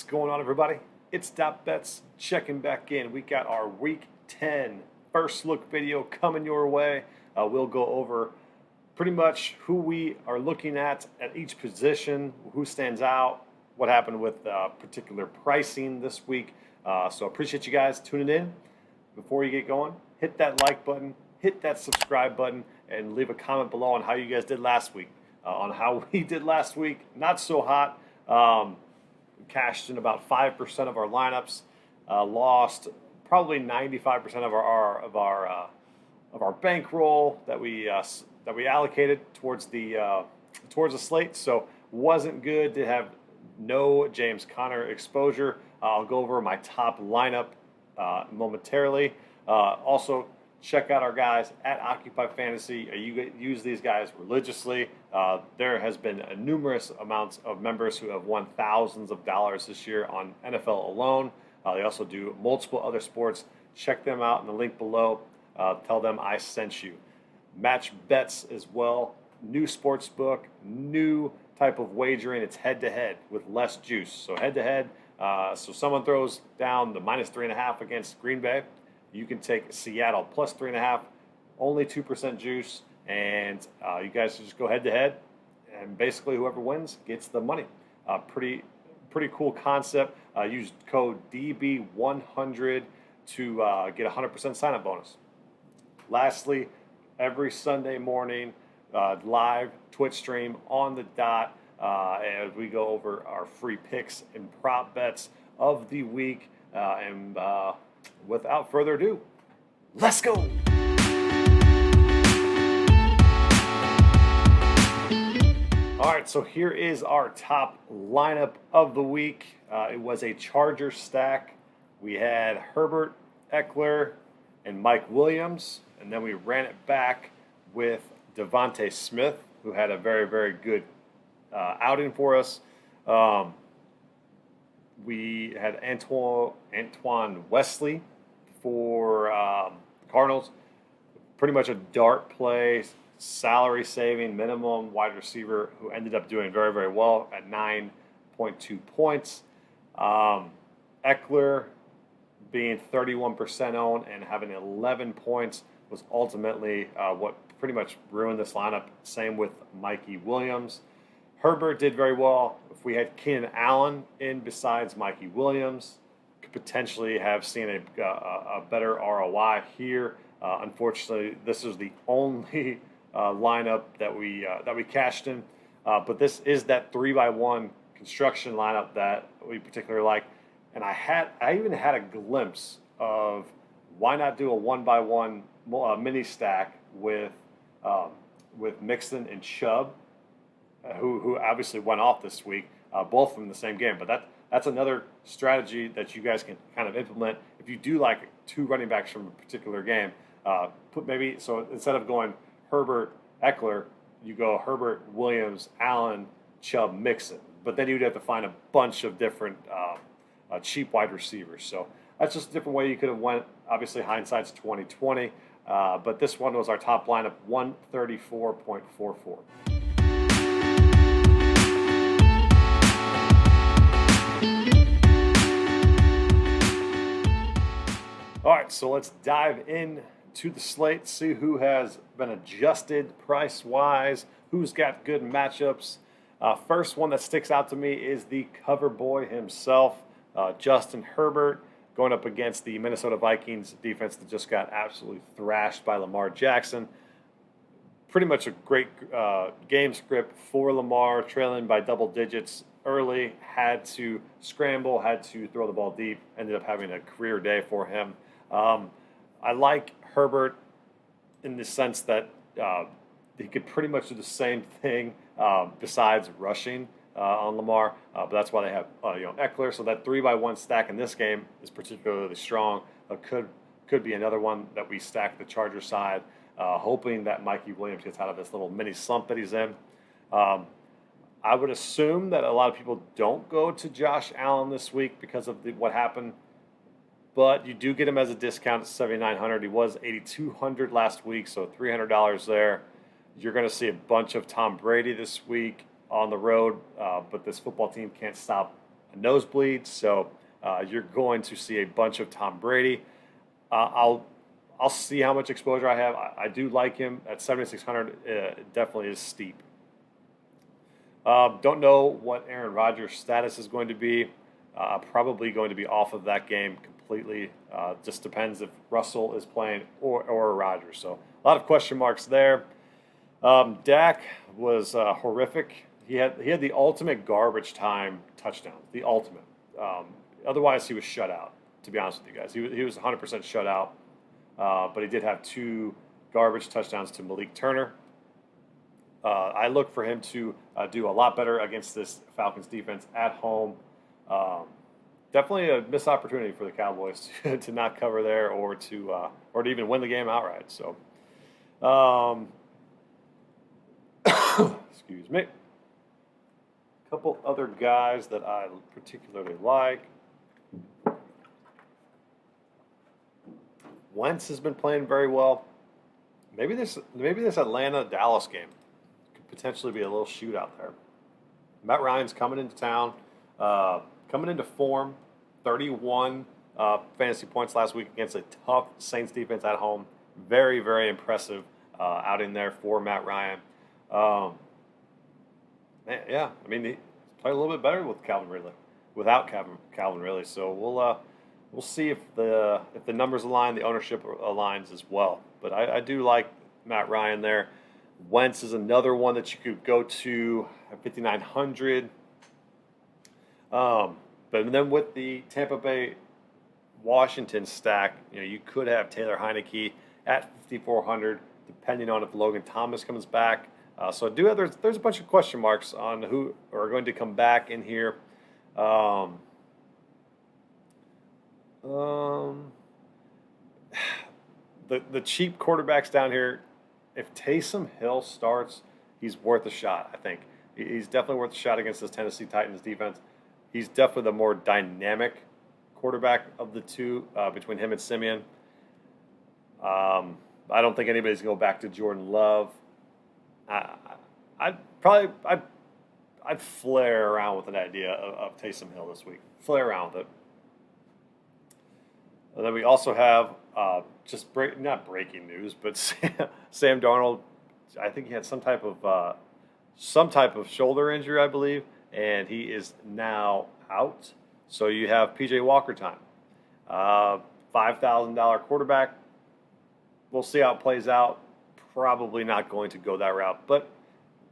going on, everybody? It's Bets checking back in. We got our Week 10 first look video coming your way. We'll go over pretty much who we are looking at each position, who stands out, what happened with particular pricing this week. So appreciate you guys tuning in. Before you get going, hit that like button, hit that subscribe button, and leave a comment below on how you guys did last week. On how we did last week, not so hot. Cashed in about 5% of our lineups, lost probably 95% of our bankroll that we allocated towards the slate. So wasn't good to have no James Conner exposure. I'll go over my top lineup momentarily. Also, check out our guys at Occupy Fantasy. You use these guys religiously. There has been numerous amounts of members who have won thousands of dollars this year on NFL alone. They also do multiple other sports. Check them out in the link below. Tell them I sent you. Match bets as well. New sports book, new type of wagering. It's head-to-head with less juice. So head-to-head. So someone throws down the -3.5 against Green Bay. You can take Seattle plus 3.5, only 2% juice, and you guys just go head-to-head, and basically whoever wins gets the money. Pretty cool concept. Use code DB100 to get a 100% sign-up bonus. Lastly, every Sunday morning, live Twitch stream on the dot, as we go over our free picks and prop bets of the week, and without further ado, let's go! All right, so here is our top lineup of the week. It was a Charger stack. We had Herbert, Eckler, and Mike Williams, and then we ran it back with Devontae Smith, who had a very, very good outing for us. We had Antoine Wesley for the Cardinals. Pretty much a dart play, salary saving, minimum wide receiver who ended up doing very, very well at 9.2 points. Eckler being 31% owned and having 11 points was ultimately what pretty much ruined this lineup. Same with Mikey Williams. Herbert did very well. If we had Keenan Allen in besides Mikey Williams, could potentially have seen a better ROI here. Unfortunately, this is the only lineup that we cashed in. But this is that 3x1 construction lineup that we particularly like. And I even had a glimpse of why not do a 1x1 mini stack with Mixon and Chubb, who obviously went off this week, both from the same game. But that's another strategy that you guys can kind of implement if you do like two running backs from a particular game. So instead of going Herbert, Eckler, you go Herbert, Williams, Allen, Chubb, Mixon. But then you'd have to find a bunch of different cheap wide receivers. So that's just a different way you could have went. Obviously, hindsight's 20/20. But this one was our top lineup, 134.44. All right, so let's dive in to the slate, see who has been adjusted price-wise, who's got good matchups. First one that sticks out to me is the cover boy himself, Justin Herbert, going up against the Minnesota Vikings defense that just got absolutely thrashed by Lamar Jackson. Pretty much a great game script for Lamar, trailing by double digits early, had to scramble, had to throw the ball deep, ended up having a career day for him. I like Herbert in the sense that he could pretty much do the same thing besides rushing on Lamar, but that's why they have Eckler. So that 3x1 stack in this game is particularly strong. Could be another one that we stack the Charger side, hoping that Mikey Williams gets out of this little mini slump that he's in. I would assume that a lot of people don't go to Josh Allen this week because of what happened. But you do get him as a discount at $7,900. He was $8,200 last week, so $300 there. You're going to see a bunch of Tom Brady this week on the road, but this football team can't stop a nosebleed. So you're going to see a bunch of Tom Brady. I'll see how much exposure I have. I do like him at 7,600. It definitely is steep. Don't know what Aaron Rodgers' status is going to be. Probably going to be off of that game completely. Just depends if Russell is playing or Rodgers. So a lot of question marks there. Dak was horrific. He had the ultimate garbage time touchdown. The ultimate. Otherwise, he was shut out. To be honest with you guys, he was 100% shut out. But he did have 2 garbage touchdowns to Malik Turner. I look for him to do a lot better against this Falcons defense at home. Definitely a missed opportunity for the Cowboys to not cover there or to even win the game outright. So, excuse me. A couple other guys that I particularly like. Wentz has been playing very well. Maybe this Atlanta-Dallas game could potentially be a little shootout there. Matt Ryan's coming into town, coming into form. 31 fantasy points last week against a tough Saints defense at home. Very, very impressive outing there for Matt Ryan. Yeah, I mean, he played a little bit better with Calvin Ridley, without Calvin Ridley. So we'll see if the numbers align, the ownership aligns as well. But I do like Matt Ryan there. Wentz is another one that you could go to at 5,900. But then with the Tampa Bay Washington stack, you could have Taylor Heineke at 5,400, depending on if Logan Thomas comes back. So there's a bunch of question marks on who are going to come back in here. The cheap quarterbacks down here, if Taysom Hill starts, he's worth a shot, I think. He's definitely worth a shot against this Tennessee Titans defense. He's definitely the more dynamic quarterback of the two between him and Simeon. I don't think anybody's going to go back to Jordan Love. I'd flare around with an idea of Taysom Hill this week. Flare around with it. And then we also have not breaking news, but Sam Darnold. I think he had some type of shoulder injury, I believe, and he is now out. So you have PJ Walker time. $5,000 quarterback. We'll see how it plays out. Probably not going to go that route, but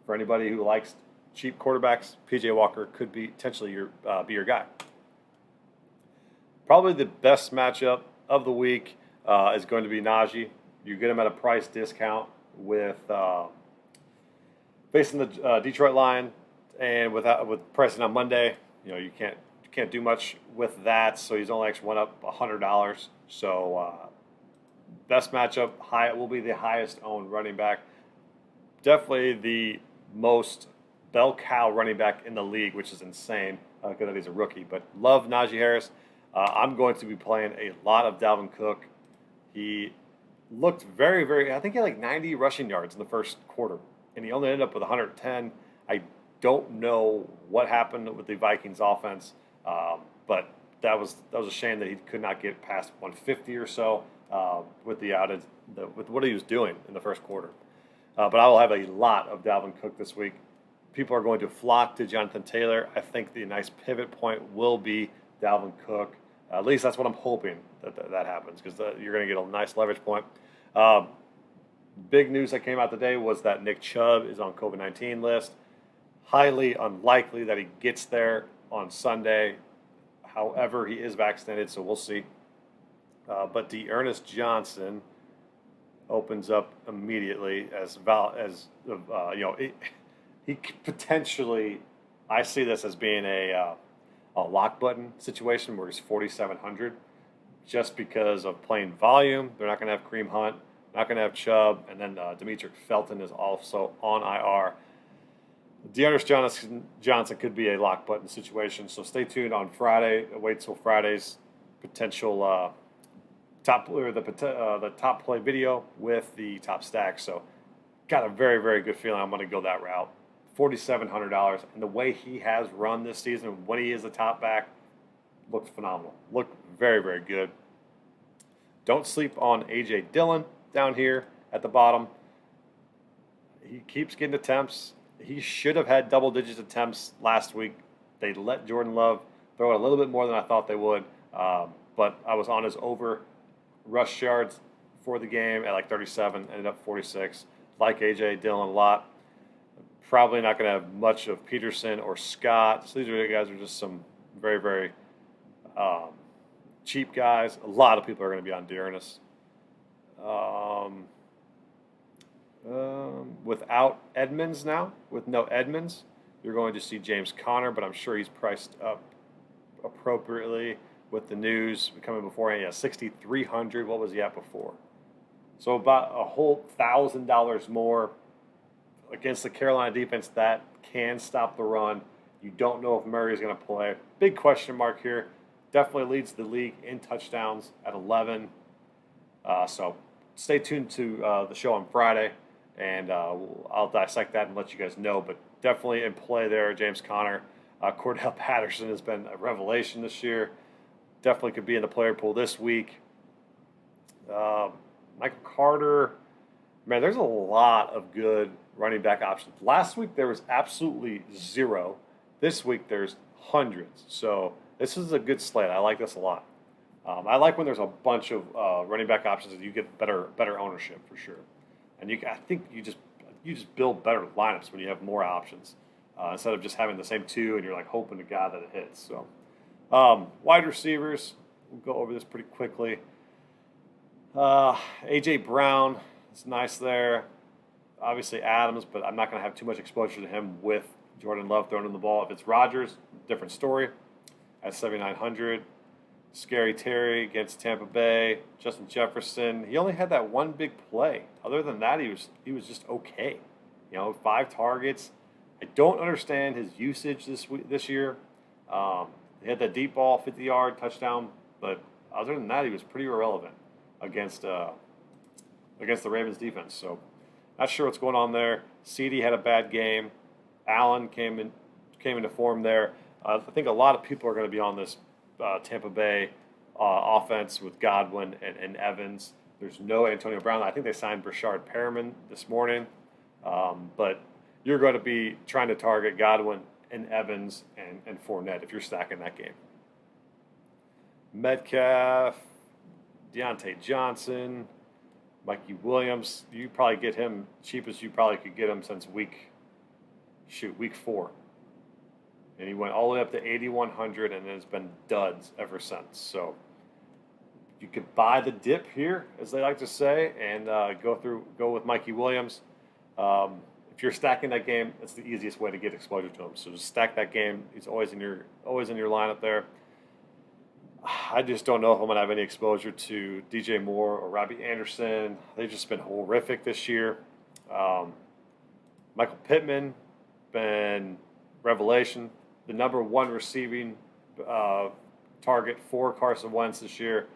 for anybody who likes cheap quarterbacks, PJ Walker could be potentially be your guy. Probably the best matchup of the week is going to be Najee. You get him at a price discount with facing the Detroit Lions, and with pricing on Monday, you can't do much with that. So he's only actually went up $100. So best matchup, will be the highest owned running back. Definitely the most bell cow running back in the league, which is insane because he's a rookie. But love Najee Harris. I'm going to be playing a lot of Dalvin Cook. He looked very, very. I think he had like 90 rushing yards in the first quarter, and he only ended up with 110. I don't know what happened with the Vikings offense, but that was a shame that he could not get past 150 or so with with what he was doing in the first quarter. But I will have a lot of Dalvin Cook this week. People are going to flock to Jonathan Taylor. I think the nice pivot point will be Dalvin Cook. At least that's what I'm hoping that happens, because you're going to get a nice leverage point. Big news that came out today was that Nick Chubb is on COVID-19 list. Highly unlikely that he gets there on Sunday. However, he is vaccinated, so we'll see. But Dearness Johnson opens up immediately he potentially. I see this as being a lock button situation where he's 4,700, just because of playing volume. They're not going to have Kareem Hunt, not going to have Chubb, and then Demetric Felton is also on IR. Dearness Johnson could be a lock button situation, so stay tuned on Friday. Wait till Friday's potential the top play video with the top stack. So got a very, very good feeling I'm going to go that route. $4,700. And the way he has run this season, when he is a top back, looks phenomenal. Look very, very good. Don't sleep on ADILLON down here at the bottom. He keeps getting attempts. He should have had double-digit attempts last week. They let Jordan Love throw it a little bit more than I thought they would. But I was on his over rush yards for the game at like 37, ended up 46. Like ADILLON a lot. Probably not going to have much of Peterson or Scott. So these are guys who are just some very, very cheap guys. A lot of people are going to be on Dearness. Without Edmonds now, with no Edmonds, you're going to see James Conner, but I'm sure he's priced up appropriately with the news coming beforehand. Yeah, $6,300. What was he at before? So about a whole $1,000 more against the Carolina defense that can stop the run. You don't know if Murray is going to play. Big question mark here. Definitely leads the league in touchdowns at 11. So stay tuned to the show on Friday, and I'll dissect that and let you guys know. But definitely in play there, James Conner. Cordell Patterson has been a revelation this year. Definitely could be in the player pool this week. Michael Carter. Man, there's a lot of good running back options. Last week there was absolutely zero. This week there's hundreds. So this is a good slate. I like this a lot. I like when there's a bunch of running back options and you get better ownership for sure. And I think you just build better lineups when you have more options instead of just having the same two and you're like hoping to God that it hits. So wide receivers, we'll go over this pretty quickly. A.J. Brown is nice there. Obviously Adams, but I'm not going to have too much exposure to him with Jordan Love throwing him the ball. If it's Rodgers, different story at 7,900. Scary Terry against Tampa Bay. Justin Jefferson. He only had that one big play. Other than that, he was just okay. 5 targets. I don't understand his usage this year. He had that deep ball, 50-yard touchdown, but other than that, he was pretty irrelevant against the Ravens defense. So not sure what's going on there. CD had a bad game. Allen came into form there. I think a lot of people are going to be on this Tampa Bay offense with Godwin and Evans. There's no Antonio Brown. I think they signed Brashard Perriman this morning. But you're going to be trying to target Godwin and Evans and Fournette if you're stacking that game. Metcalf, Deontay Johnson, Mikey Williams. You probably get him cheapest you probably could get him since week 4. And he went all the way up to 8,100 and has been duds ever since. So you could buy the dip here, as they like to say, and go with Mikey Williams. If you're stacking that game, that's the easiest way to get exposure to him. So just stack that game. He's always in your lineup there. I just don't know if I'm going to have any exposure to DJ Moore or Robbie Anderson. They've just been horrific this year. Michael Pittman, been revelation. The number 1 receiving target for Carson Wentz this year.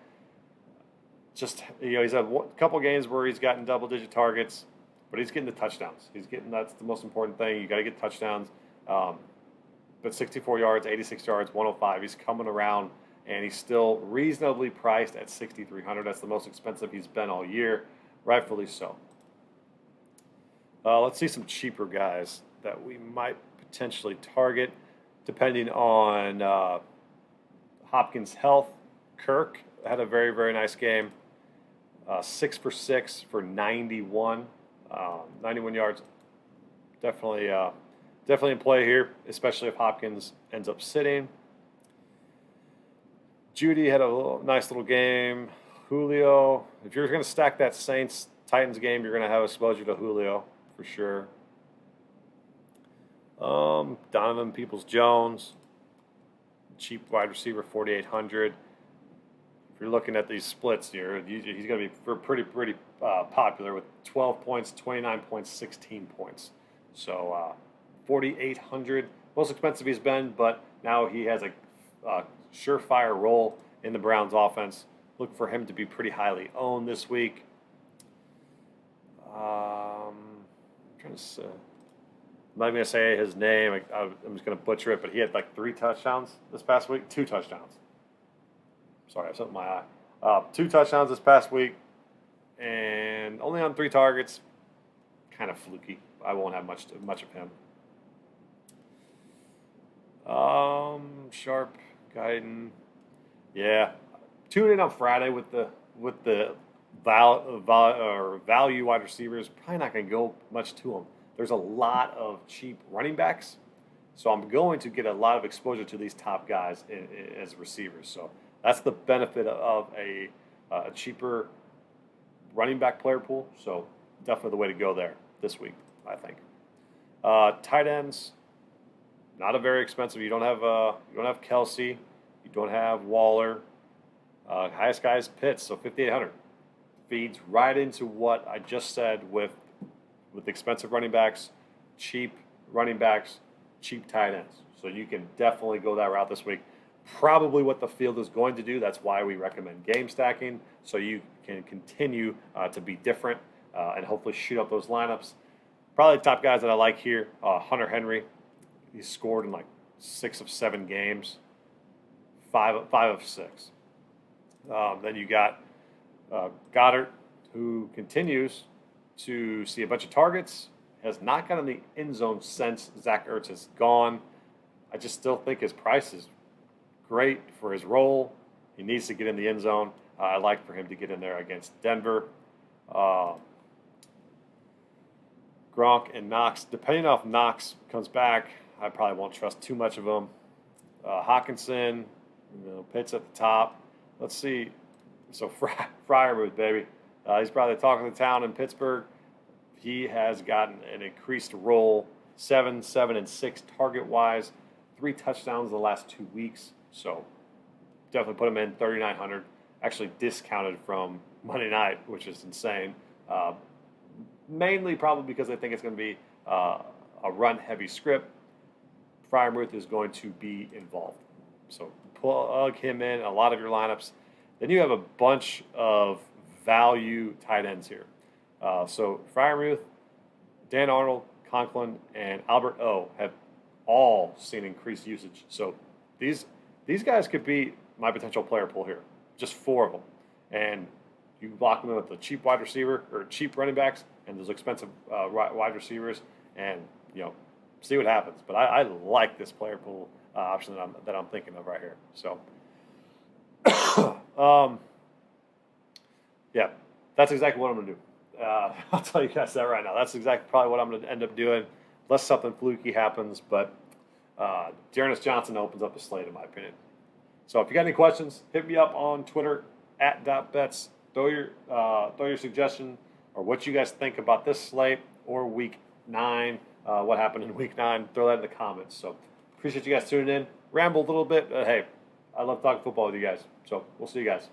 Just, he's had a couple games where he's gotten double-digit targets, but he's getting the touchdowns. That's the most important thing. You got to get touchdowns. But 64 yards, 86 yards, 105. He's coming around, and he's still reasonably priced at $6,300. That's the most expensive he's been all year, rightfully so. Let's see some cheaper guys that we might potentially target, depending on Hopkins' health. KIRK had a very, very nice game. 6 for 6 for 91 yards. Definitely in play here, especially if Hopkins ends up sitting. Judy had a nice little game. Julio, if you're going to stack that Saints-Titans game, you're going to have exposure to Julio for sure. Donovan Peoples-Jones, cheap wide receiver, 4,800. If you're looking at these splits here, he's going to be pretty popular with 12 points, 29 points, 16 points. So 4,800, most expensive he's been, but now he has a surefire role in the Browns offense. Look for him to be pretty highly owned this week. I'm trying to say. I'm not even going to say his name. I'm just going to butcher it, but he had like 3 touchdowns this past week. 2 touchdowns. Sorry, I have something in my eye. 2 touchdowns this past week, and only on 3 targets. Kind of fluky. I won't have much of him. Sharp, Guyton. Yeah. Tune in on Friday with the value wide receivers. Probably not going to go much to them. There's a lot of cheap running backs, so I'm going to get a lot of exposure to these top guys as receivers. So that's the benefit of a cheaper running back player pool. So definitely the way to go there this week, I think. Tight ends, not a very expensive. You don't have Kelsey, you don't have Waller. Highest guy is Pitts, so 5,800 feeds right into what I just said with expensive running backs, cheap running backs, cheap tight ends. So you can definitely go that route this week. Probably what the field is going to do. That's why we recommend game stacking, so you can continue to be different and hopefully shoot up those lineups. Probably the top guys that I like here, Hunter Henry. He's scored in like 6 of 7 games, 5 of 6. Then you got GOEDERT, who continues to see a bunch of targets, has not gotten the end zone since Zach Ertz is gone. I just still think his price is great for his role. He needs to get in the end zone. I like for him to get in there against Denver. Gronk and Knox, depending on if Knox comes back, I probably won't trust too much of him. Hawkinson, Pitts at the top. Let's see. So FREIERMUTH, baby. He's probably the talk of the town in Pittsburgh. He has gotten an increased role, 7, 7, and 6 target-wise, 3 touchdowns the last 2 weeks. So definitely put him in 3,900. Actually discounted from Monday night, which is insane. Mainly probably because I think it's going to be a run-heavy script. FREIERMUTH is going to be involved. So plug him in a lot of your lineups. Then you have a bunch of value tight ends here. So FREIERMUTH, Dan Arnold, Conklin, and Albert O have all seen increased usage. So these guys could be my potential player pool here. Just 4 of them. And you block them with a cheap wide receiver or cheap running backs and those expensive wide receivers, and see what happens. But I like this player pool option that I'm thinking of right here. So yeah, that's exactly what I'm going to do. I'll tell you guys that right now. That's exactly probably what I'm going to end up doing, unless something fluky happens. But Dearness Johnson opens up a slate, in my opinion. So if you got any questions, hit me up on Twitter @.bets. Throw your suggestion or what you guys think about this slate or Week 9. What happened in Week 9? Throw that in the comments. So appreciate you guys tuning in. Rambled a little bit, but hey, I love talking football with you guys. So we'll see you guys.